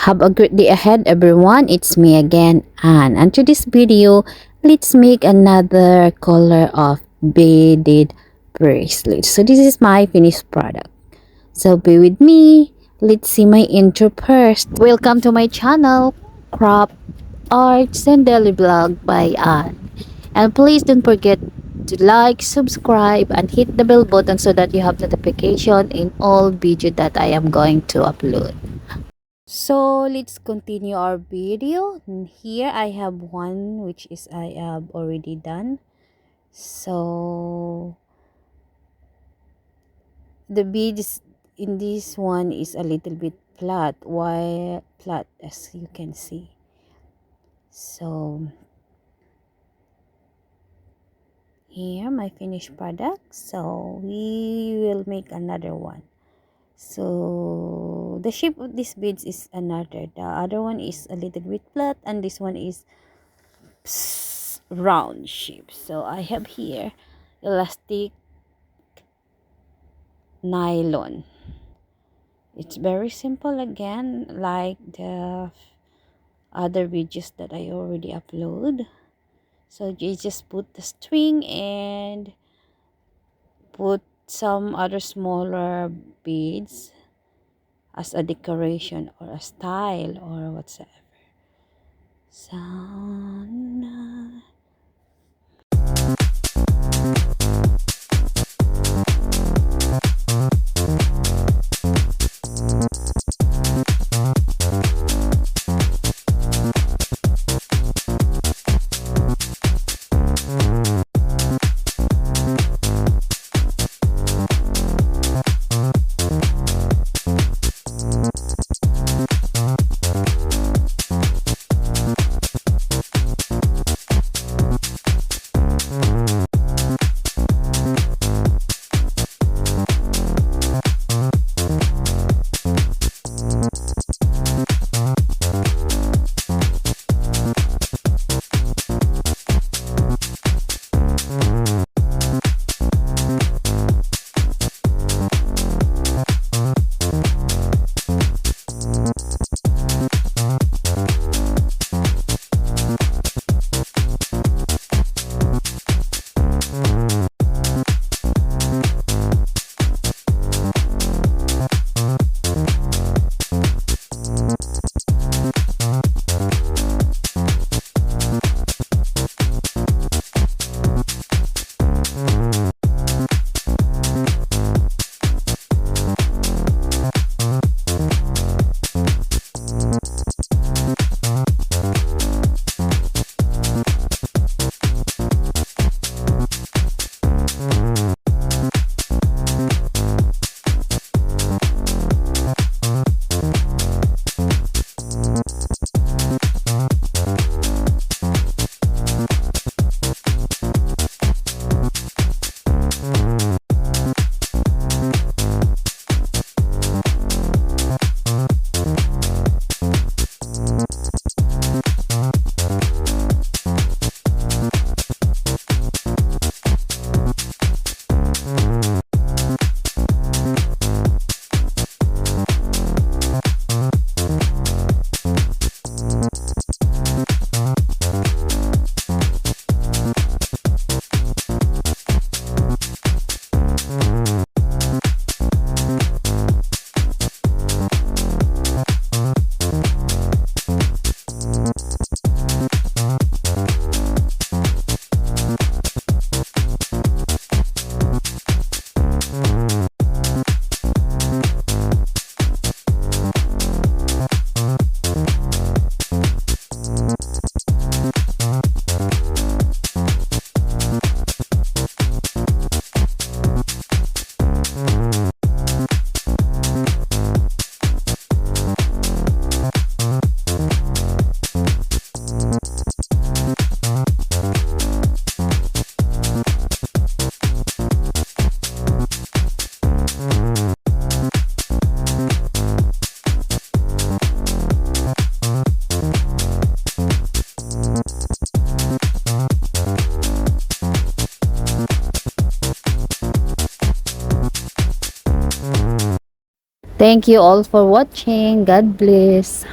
Have a great day ahead, everyone. It's me again, Anne. And to this video, let's make another color of beaded bracelet. So this is my finished product. So be with me. Let's see my intro first. Welcome to my channel, Crop Arts and Daily Vlog by Anne. And please don't forget to like, subscribe, and hit the bell button so that you have notification in all video that I am going to upload. So let's continue our video. Here I have one which is I have already done. So the beads in this one is a little bit flat, while flat as you can see. So here my finished product. So we will make another one. So the shape of these beads is another. The other one is a little bit flat, and this one is round shape. So I have here elastic nylon. It's very simple again, like the other videos that I already upload. So you just put the string and put some other smaller beads as a decoration or a style or whatsoever. So thank you all for watching. God bless.